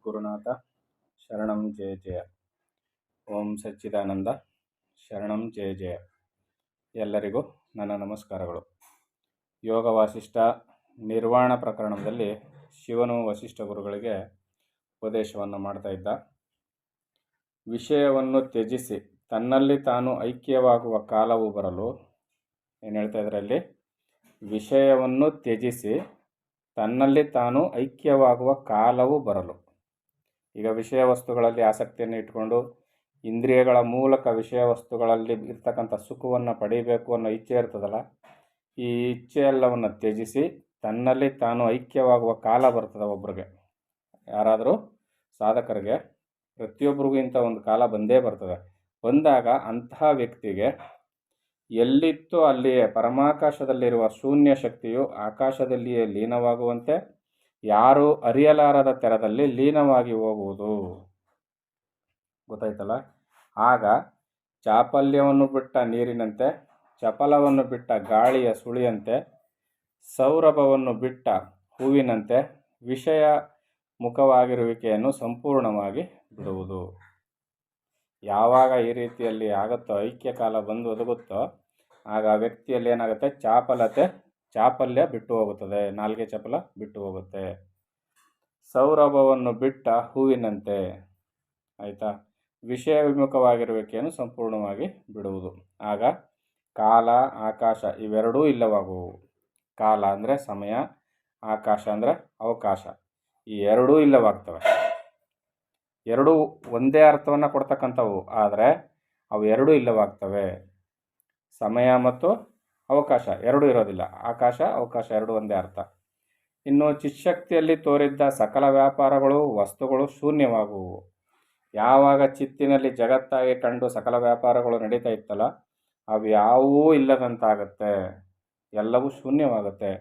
ಸದ್ಗುರುನಾಥ ಶರಣಂ ಜಯ ಜಯ. ಓಂ ಸಚ್ಚಿದಾನಂದ ಶರಣಂ ಜಯ ಜಯ. ಎಲ್ಲರಿಗೂ ನನ್ನ ನಮಸ್ಕಾರಗಳು. ಯೋಗ ವಾಸಿಷ್ಠ ನಿರ್ವಾಣ ಪ್ರಕರಣದಲ್ಲಿ ಶಿವನು ವಸಿಷ್ಠ ಗುರುಗಳಿಗೆ ಉಪದೇಶವನ್ನು ಮಾಡ್ತಾ ಇದ್ದ. ವಿಷಯವನ್ನು ತ್ಯಜಿಸಿ ತನ್ನಲ್ಲಿ ತಾನು ಐಕ್ಯವಾಗುವ ಕಾಲವು ಬರಲು, ಏನು ಹೇಳ್ತಾ ಇದ್ದಾರೆ ಅಲ್ಲಿ, ವಿಷಯವನ್ನು ತ್ಯಜಿಸಿ ತನ್ನಲ್ಲಿ ತಾನು ಐಕ್ಯವಾಗುವ ಕಾಲವು ಬರಲು. ಈಗ ವಿಷಯ ವಸ್ತುಗಳಲ್ಲಿ ಆಸಕ್ತಿಯನ್ನು ಇಟ್ಕೊಂಡು ಇಂದ್ರಿಯಗಳ ಮೂಲಕ ವಿಷಯ ವಸ್ತುಗಳಲ್ಲಿ ಇರ್ತಕ್ಕಂಥ ಸುಖವನ್ನು ಪಡೀಬೇಕು ಅನ್ನೋ ಇಚ್ಛೆ ಇರ್ತದಲ್ಲ, ಈ ಇಚ್ಛೆ ಎಲ್ಲವನ್ನು ತ್ಯಜಿಸಿ ತನ್ನಲ್ಲಿ ತಾನು ಐಕ್ಯವಾಗುವ ಕಾಲ ಬರ್ತದೆ ಒಬ್ರಿಗೆ. ಯಾರಾದರೂ ಸಾಧಕರಿಗೆ ಪ್ರತಿಯೊಬ್ಬರಿಗೂ ಇಂಥ ಒಂದು ಕಾಲ ಬಂದೇ ಬರ್ತದೆ. ಬಂದಾಗ ಅಂತಹ ವ್ಯಕ್ತಿಗೆ ಎಲ್ಲಿತ್ತೋ ಅಲ್ಲಿಯೇ ಪರಮಾಕಾಶದಲ್ಲಿರುವ ಶೂನ್ಯ ಶಕ್ತಿಯು ಆಕಾಶದಲ್ಲಿಯೇ ಲೀನವಾಗುವಂತೆ ಯಾರು ಅರಿಯಲಾರದ ತೆರದಲ್ಲಿ ಲೀನವಾಗಿ ಹೋಗುವುದು. ಗೊತ್ತಾಯ್ತಲ್ಲ? ಆಗ ಚಾಪಲ್ಯವನ್ನು ಬಿಟ್ಟ ನೀರಿನಂತೆ, ಚಪಲವನ್ನು ಬಿಟ್ಟ ಗಾಳಿಯ ಸುಳಿಯಂತೆ, ಸೌರಭವನ್ನು ಬಿಟ್ಟ ಹೂವಿನಂತೆ ವಿಷಯ ಮುಖವಾಗಿರುವಿಕೆಯನ್ನು ಸಂಪೂರ್ಣವಾಗಿ ಬಿಡುವುದು. ಯಾವಾಗ ಈ ರೀತಿಯಲ್ಲಿ ಆಗುತ್ತೋ, ಐಕ್ಯ ಕಾಲ ಬಂದು ಒದಗುತ್ತೋ, ಆಗ ಆ ವ್ಯಕ್ತಿಯಲ್ಲಿ ಏನಾಗುತ್ತೆ, ಚಾಪಲ್ಯ ಬಿಟ್ಟು ಹೋಗುತ್ತದೆ, ನಾಲ್ಗೆ ಚಪಲ ಬಿಟ್ಟು ಹೋಗುತ್ತೆ. ಸೌರಭವನ್ನು ಬಿಟ್ಟ ಹೂವಿನಂತೆ, ಆಯಿತಾ, ವಿಷಯ ವಿಮುಖವಾಗಿರುವಿಕೆಯನ್ನು ಸಂಪೂರ್ಣವಾಗಿ ಬಿಡುವುದು. ಆಗ ಕಾಲ ಆಕಾಶ ಇವೆರಡೂ ಇಲ್ಲವಾಗುವು. ಕಾಲ ಅಂದರೆ ಸಮಯ, ಆಕಾಶ ಅಂದರೆ ಅವಕಾಶ, ಈ ಎರಡೂ ಇಲ್ಲವಾಗ್ತವೆ. ಎರಡೂ ಒಂದೇ ಅರ್ಥವನ್ನು ಕೊಡ್ತಕ್ಕಂಥವು, ಆದರೆ ಅವು ಎರಡೂ ಇಲ್ಲವಾಗ್ತವೆ. ಸಮಯ ಮತ್ತು ಅವಕಾಶ ಎರಡೂ ಇರೋದಿಲ್ಲ. ಆಕಾಶ ಅವಕಾಶ ಎರಡೂ ಒಂದೇ ಅರ್ಥ. ಇನ್ನು ಚಿತ್ತಶಕ್ತಿಯಲ್ಲಿ ತೋರಿದ್ದ ಸಕಲ ವ್ಯಾಪಾರಗಳು ವಸ್ತುಗಳು ಶೂನ್ಯವಾಗುವು. ಯಾವಾಗ ಚಿತ್ತಿನಲ್ಲಿ ಜಗತ್ತಾಗಿ ಕಂಡು ಸಕಲ ವ್ಯಾಪಾರಗಳು ನಡೀತಾ ಇತ್ತಲ್ಲ, ಅವು ಯಾವುವೂ ಇಲ್ಲದಂತಾಗುತ್ತೆ, ಎಲ್ಲವೂ ಶೂನ್ಯವಾಗುತ್ತೆ.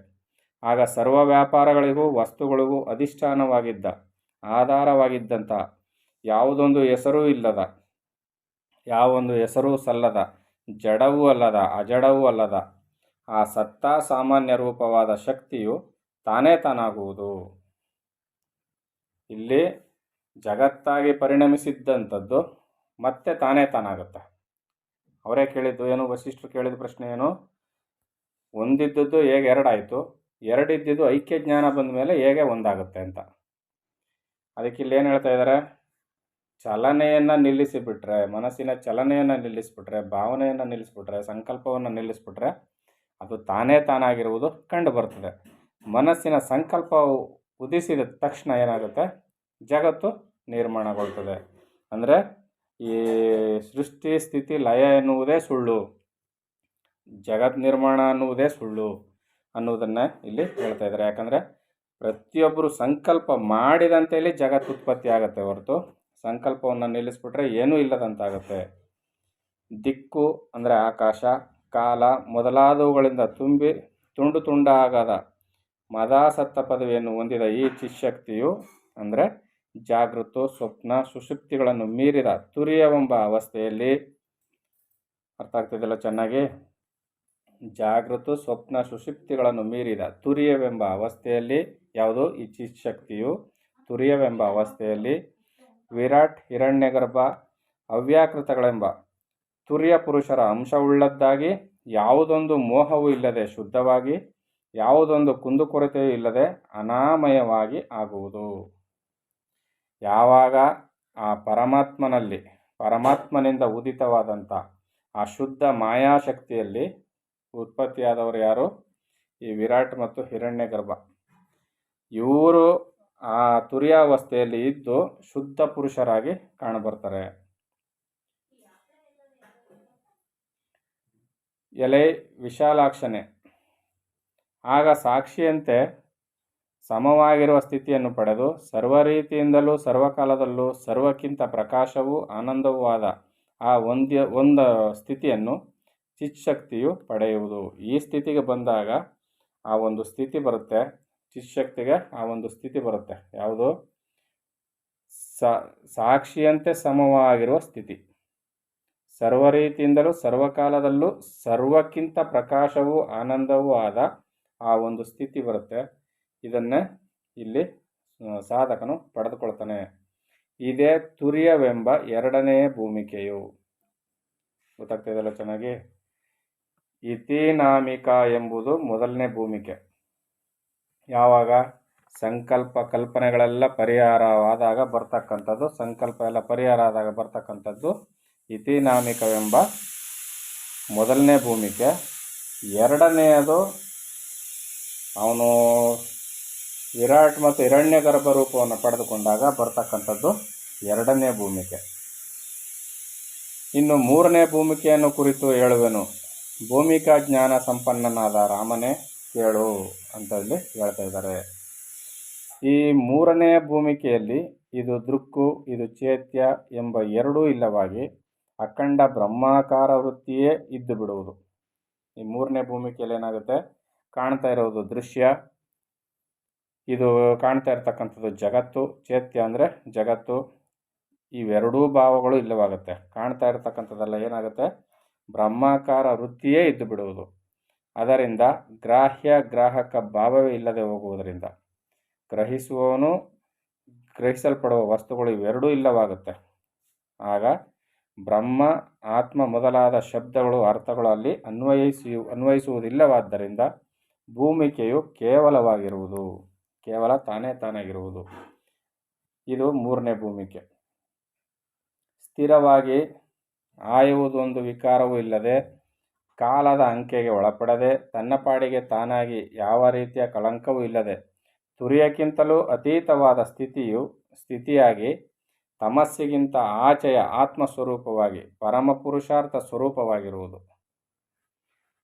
ಆಗ ಸರ್ವ ವ್ಯಾಪಾರಗಳಿಗೂ ವಸ್ತುಗಳಿಗೂ ಅಧಿಷ್ಠಾನವಾಗಿದ್ದ, ಆಧಾರವಾಗಿದ್ದಂಥ ಯಾವುದೊಂದು ಹೆಸರೂ ಇಲ್ಲದ, ಯಾವೊಂದು ಹೆಸರೂ ಸಲ್ಲದ, ಜಡವೂ ಅಲ್ಲದ ಅಜಡವೂ ಅಲ್ಲದ ಆ ಸತ್ತಾ ಸಾಮಾನ್ಯ ರೂಪವಾದ ಶಕ್ತಿಯು ತಾನೇ ತಾನಾಗುವುದು. ಇಲ್ಲಿ ಜಗತ್ತಾಗಿ ಪರಿಣಮಿಸಿದ್ದಂಥದ್ದು ಮತ್ತೆ ತಾನೇ ತಾನಾಗುತ್ತೆ. ಅವರೇ ಕೇಳಿದ್ದು ಏನು, ವಸಿಷ್ಠರು ಕೇಳಿದ ಪ್ರಶ್ನೆ ಏನು, ಒಂದಿದ್ದದ್ದು ಹೇಗೆ ಎರಡಾಯಿತು, ಎರಡಿದ್ದಿದ್ದು ಐಕ್ಯ ಜ್ಞಾನ ಬಂದ ಮೇಲೆ ಹೇಗೆ ಒಂದಾಗುತ್ತೆ ಅಂತ. ಅದಕ್ಕೆ ಇಲ್ಲಿ ಏನು ಹೇಳ್ತಾ ಇದ್ದಾರೆ, ಚಲನೆಯನ್ನು ನಿಲ್ಲಿಸಿಬಿಟ್ರೆ, ಮನಸ್ಸಿನ ಚಲನೆಯನ್ನು ನಿಲ್ಲಿಸಿಬಿಟ್ರೆ, ಭಾವನೆಯನ್ನು ನಿಲ್ಲಿಸಿಬಿಟ್ರೆ, ಸಂಕಲ್ಪವನ್ನು ನಿಲ್ಲಿಸಿಬಿಟ್ರೆ ಅದು ತಾನೇ ತಾನಾಗಿರುವುದು ಕಂಡು ಬರ್ತದೆ. ಮನಸ್ಸಿನ ಸಂಕಲ್ಪವು ಉದಿಸಿದ ತಕ್ಷಣ ಏನಾಗುತ್ತೆ, ಜಗತ್ತು ನಿರ್ಮಾಣಗೊಳ್ತದೆ. ಅಂದರೆ ಈ ಸೃಷ್ಟಿ ಸ್ಥಿತಿ ಲಯ ಎನ್ನುವುದೇ ಸುಳ್ಳು, ಜಗತ್ ನಿರ್ಮಾಣ ಅನ್ನುವುದೇ ಸುಳ್ಳು ಅನ್ನುವುದನ್ನು ಇಲ್ಲಿ ಹೇಳ್ತಾ ಇದ್ದಾರೆ. ಯಾಕಂದರೆ ಪ್ರತಿಯೊಬ್ಬರು ಸಂಕಲ್ಪ ಮಾಡಿದಂತೆ ಇಲ್ಲಿ ಜಗತ್ತು ಉತ್ಪತ್ತಿ ಆಗುತ್ತೆ ಹೊರತು ಸಂಕಲ್ಪವನ್ನು ನಿಲ್ಲಿಸ್ಬಿಟ್ರೆ ಏನೂ ಇಲ್ಲದಂತಾಗುತ್ತೆ. ದಿಕ್ಕು ಅಂದರೆ ಆಕಾಶ, ಕಾಲ ಮೊದಲಾದವುಗಳಿಂದ ತುಂಬಿ ತುಂಡು ತುಂಡಾಗದ ಮದಾಸತ್ತ ಪದವಿಯನ್ನು ಹೊಂದಿದ ಈ ಚಿಶಕ್ತಿಯು ಅಂದರೆ ಜಾಗೃತ ಸ್ವಪ್ನ ಸುಷುಪ್ತಿಗಳನ್ನು ಮೀರಿದ ತುರಿಯವೆಂಬ ಅವಸ್ಥೆಯಲ್ಲಿ, ಅರ್ಥ ಆಗ್ತಿದೆಯಲ್ಲ ಚೆನ್ನಾಗಿ, ಜಾಗೃತ ಸ್ವಪ್ನ ಸುಷುಪ್ತಿಗಳನ್ನು ಮೀರಿದ ತುರಿಯವೆಂಬ ಅವಸ್ಥೆಯಲ್ಲಿ, ಯಾವುದು ಈ ಚಿಶಕ್ತಿಯು ತುರಿಯವೆಂಬ ಅವಸ್ಥೆಯಲ್ಲಿ ವಿರಾಟ್ ಹಿರಣ್ಯಗರ್ಭ ಅವ್ಯಾಕೃತಗಳೆಂಬ ತುರ್ಯ ಪುರುಷರ ಅಂಶವುಳ್ಳದ್ದಾಗಿ ಯಾವುದೊಂದು ಮೋಹವೂ ಇಲ್ಲದೆ ಶುದ್ಧವಾಗಿ, ಯಾವುದೊಂದು ಕುಂದುಕೊರತೆಯೂ ಇಲ್ಲದೆ ಅನಾಮಯವಾಗಿ ಆಗುವುದು. ಯಾವಾಗ ಆ ಪರಮಾತ್ಮನಿಂದ ಉದಿತವಾದಂಥ ಆ ಶುದ್ಧ ಮಾಯಾಶಕ್ತಿಯಲ್ಲಿ ಉತ್ಪತ್ತಿಯಾದವರು ಯಾರು, ಈ ವಿರಾಟ್ ಮತ್ತು ಹಿರಣ್ಯಗರ್ಭ, ಇವರು ಆ ತುರ್ಯಾವಸ್ಥೆಯಲ್ಲಿ ಇದ್ದು ಶುದ್ಧ ಪುರುಷರಾಗಿ ಕಾಣಬರ್ತಾರೆ. ಎಲೆ ವಿಶಾಲಾಕ್ಷನೆ, ಆಗ ಸಾಕ್ಷಿಯಂತೆ ಸಮವಾಗಿರುವ ಸ್ಥಿತಿಯನ್ನು ಪಡೆದು ಸರ್ವ ರೀತಿಯಿಂದಲೂ ಸರ್ವಕಾಲದಲ್ಲೂ ಸರ್ವಕ್ಕಿಂತ ಪ್ರಕಾಶವೂ ಆನಂದವೂ ಆದ ಆ ಒಂದು ಸ್ಥಿತಿಯನ್ನು ಚಿತ್ಶಕ್ತಿಯು ಪಡೆಯುವುದು. ಈ ಸ್ಥಿತಿಗೆ ಬಂದಾಗ ಆ ಒಂದು ಸ್ಥಿತಿ ಬರುತ್ತೆ, ಚಿತ್ಶಕ್ತಿಗೆ ಆ ಒಂದು ಸ್ಥಿತಿ ಬರುತ್ತೆ. ಯಾವುದು, ಸಾಕ್ಷಿಯಂತೆ ಸಮವಾಗಿರುವ ಸ್ಥಿತಿ, ಸರ್ವ ರೀತಿಯಿಂದಲೂ ಸರ್ವಕಾಲದಲ್ಲೂ ಸರ್ವಕ್ಕಿಂತ ಪ್ರಕಾಶವೂ ಆನಂದವೂ ಆದ ಆ ಒಂದು ಸ್ಥಿತಿ ಬರುತ್ತೆ. ಇದನ್ನೇ ಇಲ್ಲಿ ಸಾಧಕನು ಪಡೆದುಕೊಳ್ತಾನೆ. ಇದೇ ತುರ್ಯವೆಂಬ ಎರಡನೆಯ ಭೂಮಿಕೆಯು. ಗೊತ್ತಾಗ್ತಿದೆಯಲ್ಲ ಚೆನ್ನಾಗಿ. ಇತಿನಾಮಿಕ ಎಂಬುದು ಮೊದಲನೇ ಭೂಮಿಕೆ. ಯಾವಾಗ ಸಂಕಲ್ಪ ಕಲ್ಪನೆಗಳೆಲ್ಲ ಪರಿಹಾರವಾದಾಗ ಬರ್ತಕ್ಕಂಥದ್ದು, ಸಂಕಲ್ಪ ಎಲ್ಲ ಪರಿಹಾರ ಆದಾಗ ಬರ್ತಕ್ಕಂಥದ್ದು ಇತಿನಾಮಿಕವೆಂಬ ಮೊದಲನೇ ಭೂಮಿಕೆ. ಎರಡನೆಯದು ಅವನು ವಿರಾಟ್ ಮತ್ತು ಹಿರಣ್ಯ ಗರ್ಭ ರೂಪವನ್ನು ಪಡೆದುಕೊಂಡಾಗ ಬರ್ತಕ್ಕಂಥದ್ದು ಎರಡನೇ ಭೂಮಿಕೆ. ಇನ್ನು ಮೂರನೇ ಭೂಮಿಕೆಯನ್ನು ಕುರಿತು ಹೇಳುವೆನು. ಭೂಮಿಕಾ ಜ್ಞಾನ ಸಂಪನ್ನನಾದ ರಾಮನೇ ಕೇಳು ಅಂತ ಇಲ್ಲಿ ಹೇಳ್ತಾ ಇದ್ದಾರೆ. ಈ ಮೂರನೇ ಭೂಮಿಕೆಯಲ್ಲಿ ಇದು ದೃಕ್ಕು, ಇದು ಚೇತ್ಯ ಎಂಬ ಎರಡೂ ಇಲ್ಲವಾಗಿ ಅಖಂಡ ಬ್ರಹ್ಮಾಕಾರ ವೃತ್ತಿಯೇ ಇದ್ದು ಬಿಡುವುದು. ಈ ಮೂರನೇ ಭೂಮಿಕೆಯಲ್ಲಿ ಏನಾಗುತ್ತೆ, ಕಾಣ್ತಾ ಇರೋದು ದೃಶ್ಯ, ಇದು ಕಾಣ್ತಾ ಇರ್ತಕ್ಕಂಥದ್ದು ಜಗತ್ತು, ಚೇತ್ಯ ಅಂದರೆ ಜಗತ್ತು, ಇವೆರಡೂ ಭಾವಗಳು ಇಲ್ಲವಾಗುತ್ತೆ. ಕಾಣ್ತಾ ಇರ್ತಕ್ಕಂಥದ್ದೆಲ್ಲ ಏನಾಗುತ್ತೆ, ಬ್ರಹ್ಮಾಕಾರ ವೃತ್ತಿಯೇ ಇದ್ದು ಬಿಡುವುದು. ಅದರಿಂದ ಗ್ರಾಹ್ಯ ಗ್ರಾಹಕ ಭಾವವೇ ಇಲ್ಲದೆ ಹೋಗುವುದರಿಂದ ಗ್ರಹಿಸುವವನು, ಗ್ರಹಿಸಲ್ಪಡುವ ವಸ್ತುಗಳು ಇವೆರಡೂ ಇಲ್ಲವಾಗುತ್ತೆ. ಆಗ ಬ್ರಹ್ಮ, ಆತ್ಮ ಮೊದಲಾದ ಶಬ್ದಗಳು, ಅರ್ಥಗಳು ಅಲ್ಲಿ ಅನ್ವಯಿಸುವುದಿಲ್ಲವಾದ್ದರಿಂದ ಭೂಮಿಕೆಯು ಕೇವಲವಾಗಿರುವುದು, ಕೇವಲ ತಾನೇ ತಾನಾಗಿರುವುದು. ಇದು ಮೂರನೇ ಭೂಮಿಕೆ. ಸ್ಥಿರವಾಗಿ ಆಯುವುದೊಂದು ವಿಕಾರವೂ ಇಲ್ಲದೆ, ಕಾಲದ ಅಂಕೆಗೆ ಒಳಪಡದೆ, ತನ್ನ ಪಾಡಿಗೆ ತಾನಾಗಿ ಯಾವ ರೀತಿಯ ಕಳಂಕವೂ ಇಲ್ಲದೆ, ತುರಿಯಕ್ಕಿಂತಲೂ ಅತೀತವಾದ ಸ್ಥಿತಿಯಾಗಿ ತಮಸ್ಸಿಗಿಂತ ಆಚೆಯ ಆತ್ಮಸ್ವರೂಪವಾಗಿ ಪರಮಪುರುಷಾರ್ಥ ಸ್ವರೂಪವಾಗಿರುವುದು.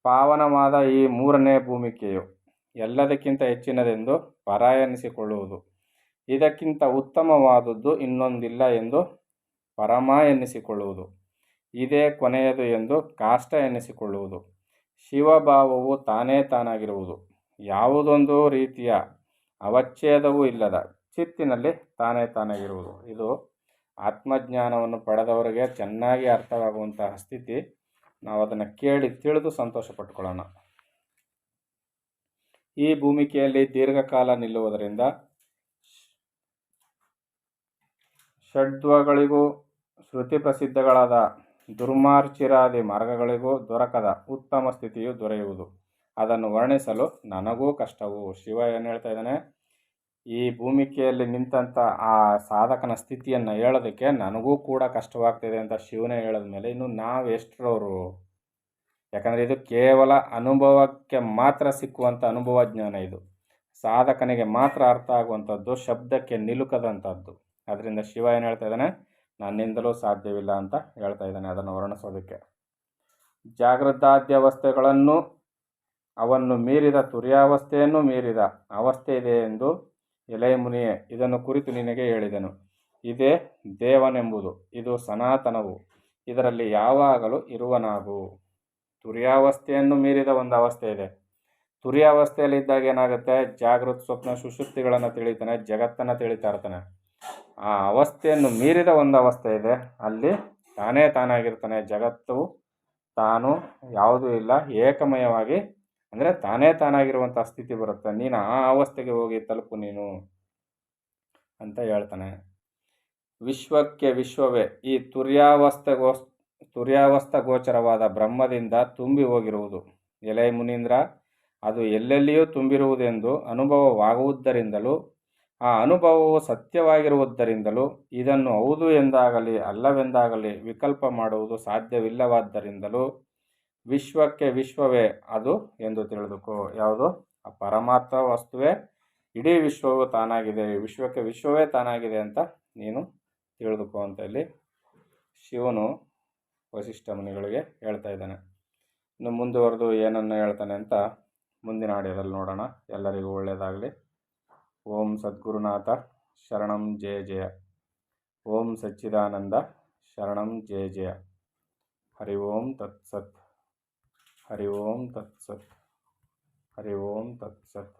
ಪಾವನವಾದ ಈ ಮೂರನೇ ಭೂಮಿಕೆಯು ಎಲ್ಲದಕ್ಕಿಂತ ಹೆಚ್ಚಿನದೆಂದು ಪರ ಎನ್ನಿಸಿಕೊಳ್ಳುವುದು. ಇದಕ್ಕಿಂತ ಉತ್ತಮವಾದದ್ದು ಇನ್ನೊಂದಿಲ್ಲ ಎಂದು ಪರಮ ಎನ್ನಿಸಿಕೊಳ್ಳುವುದು. ಇದೇ ಕೊನೆಯದು ಎಂದು ಕಾಷ್ಟ ಎನ್ನಿಸಿಕೊಳ್ಳುವುದು. ಶಿವಭಾವವು ತಾನೇ ತಾನಾಗಿರುವುದು. ಯಾವುದೊಂದು ರೀತಿಯ ಅವಚ್ಛೇದವೂ ಇಲ್ಲದ ಚಿತ್ತಿನಲ್ಲಿ ತಾನೇ ತಾನಾಗಿರುವುದು. ಇದು ಆತ್ಮಜ್ಞಾನವನ್ನು ಪಡೆದವರಿಗೆ ಚೆನ್ನಾಗಿ ಅರ್ಥವಾಗುವಂತಹ ಸ್ಥಿತಿ. ನಾವು ಅದನ್ನು ಕೇಳಿ ತಿಳಿದು ಸಂತೋಷ ಪಟ್ಕೊಳ್ಳೋಣ. ಈ ಭೂಮಿಕೆಯಲ್ಲಿ ದೀರ್ಘಕಾಲ ನಿಲ್ಲುವುದರಿಂದ ಷಡ್ವಗಳಿಗೂ ಶ್ರುತಿ ಪ್ರಸಿದ್ಧಗಳಾದ ದುರ್ಮಾರ್ಚಿರಾದಿ ಮಾರ್ಗಗಳಿಗೂ ದೊರಕದ ಉತ್ತಮ ಸ್ಥಿತಿಯು ದೊರೆಯುವುದು. ಅದನ್ನು ವರ್ಣಿಸಲು ನನಗೂ ಕಷ್ಟವು. ಶಿವ ಏನು ಹೇಳ್ತಾ ಇದ್ದಾನೆ, ಈ ಭೂಮಿಕೆಯಲ್ಲಿ ನಿಂತಹ ಆ ಸಾಧಕನ ಸ್ಥಿತಿಯನ್ನು ಹೇಳೋದಕ್ಕೆ ನನಗೂ ಕೂಡ ಕಷ್ಟವಾಗ್ತಿದೆ ಅಂತ ಶಿವನೇ ಹೇಳಿದ ಮೇಲೆ ಇನ್ನು ನಾವು ಎಷ್ಟರವರು? ಯಾಕಂದರೆ ಇದು ಕೇವಲ ಅನುಭವಕ್ಕೆ ಮಾತ್ರ ಸಿಕ್ಕುವಂಥ ಅನುಭವ ಜ್ಞಾನ. ಇದು ಸಾಧಕನಿಗೆ ಮಾತ್ರ ಅರ್ಥ ಆಗುವಂಥದ್ದು, ಶಬ್ದಕ್ಕೆ ನಿಲುಕದಂಥದ್ದು. ಅದರಿಂದ ಶಿವ ಏನು ಹೇಳ್ತಾ ಇದ್ದಾನೆ, ನನ್ನಿಂದಲೂ ಸಾಧ್ಯವಿಲ್ಲ ಅಂತ ಹೇಳ್ತಾ ಇದ್ದಾನೆ ಅದನ್ನು ವರ್ಣಿಸೋದಕ್ಕೆ. ಜಾಗೃತಾದ್ಯವಸ್ಥೆಗಳನ್ನು ಅವನ್ನು ಮೀರಿದ ತುರ್ಯಾವಸ್ಥೆಯನ್ನು ಮೀರಿದ ಅವಸ್ಥೆ ಇದೆ ಎಂದು ಎಲೆ ಮುನಿಯೇ ಇದನ್ನು ಕುರಿತು ನಿನಗೆ ಹೇಳಿದೆನು. ಇದೇ ದೇವನೆಂಬುದು, ಇದು ಸನಾತನವು, ಇದರಲ್ಲಿ ಯಾವಾಗಲೂ ಇರುವನಾಗು. ತುರ್ಯಾವಸ್ಥೆಯನ್ನು ಮೀರಿದ ಒಂದು ಅವಸ್ಥೆ ಇದೆ. ತುರ್ಯಾವಸ್ಥೆಯಲ್ಲಿದ್ದಾಗ ಏನಾಗುತ್ತೆ, ಜಾಗೃತ ಸ್ವಪ್ನ ಸುಷುಪ್ತಿಗಳನ್ನು ತಿಳಿತಾನೆ, ಜಗತ್ತನ್ನು ತಿಳಿತಾ ಇರ್ತಾನೆ. ಆ ಅವಸ್ಥೆಯನ್ನು ಮೀರಿದ ಒಂದು ಅವಸ್ಥೆ ಇದೆ, ಅಲ್ಲಿ ತಾನೇ ತಾನಾಗಿರ್ತಾನೆ. ಜಗತ್ತು ತಾನು ಯಾವುದೂ ಇಲ್ಲ, ಏಕಮಯವಾಗಿ ಅಂದರೆ ತಾನೇ ತಾನಾಗಿರುವಂಥ ಸ್ಥಿತಿ ಬರುತ್ತೆ. ನೀನು ಆ ಅವಸ್ಥೆಗೆ ಹೋಗಿ ತಲುಪು ನೀನು ಅಂತ ಹೇಳ್ತಾನೆ. ವಿಶ್ವಕ್ಕೆ ವಿಶ್ವವೇ ಈ ತುರ್ಯಾವಸ್ಥೆ ಗೋಚರವಾದ ಬ್ರಹ್ಮದಿಂದ ತುಂಬಿ ಹೋಗಿರುವುದು. ಎಲೆ ಮುನೀಂದ್ರ, ಅದು ಎಲ್ಲೆಲ್ಲಿಯೂ ತುಂಬಿರುವುದೆಂದು ಅನುಭವವಾಗುವುದರಿಂದಲೂ ಆ ಅನುಭವವು ಸತ್ಯವಾಗಿರುವುದರಿಂದಲೂ ಇದನ್ನು ಹೌದು ಎಂದಾಗಲಿ ಅಲ್ಲವೆಂದಾಗಲಿ ವಿಕಲ್ಪ ಮಾಡುವುದು ಸಾಧ್ಯವಿಲ್ಲವಾದ್ದರಿಂದಲೂ ವಿಶ್ವಕ್ಕೆ ವಿಶ್ವವೇ ಅದು ಎಂದು ತಿಳಿದುಕೋ. ಯಾವುದು? ಆ ಪರಮಾತ್ಮ ವಸ್ತುವೇ ಇಡೀ ವಿಶ್ವವು ತಾನಾಗಿದೆ, ವಿಶ್ವಕ್ಕೆ ವಿಶ್ವವೇ ತಾನಾಗಿದೆ ಅಂತ ನೀನು ತಿಳಿದುಕೋ ಅಂತ ಇಲ್ಲಿ ಶಿವನು ವಸಿಷ್ಠ ಮುನಿಗಳಿಗೆ ಹೇಳ್ತಾ ಇದ್ದಾನೆ. ಇನ್ನು ಮುಂದುವರೆದು ಏನನ್ನು ಹೇಳ್ತಾನೆ ಅಂತ ಮುಂದಿನ ಆಡಿಯೋದಲ್ಲಿ ನೋಡೋಣ. ಎಲ್ಲರಿಗೂ ಒಳ್ಳೆಯದಾಗಲಿ. ಓಂ ಸದ್ಗುರುನಾಥ ಶರಣಂ ಜಯ ಜಯ. ಓಂ ಸಚ್ಚಿದಾನಂದ ಶರಣಂ ಜಯ ಜಯ. ಹರಿ ಓಂ ತತ್ಸತ್. ಹರಿ ಓಂ ತತ್ಸತ್. ಹರಿ ಓಂ ತತ್ಸತ್.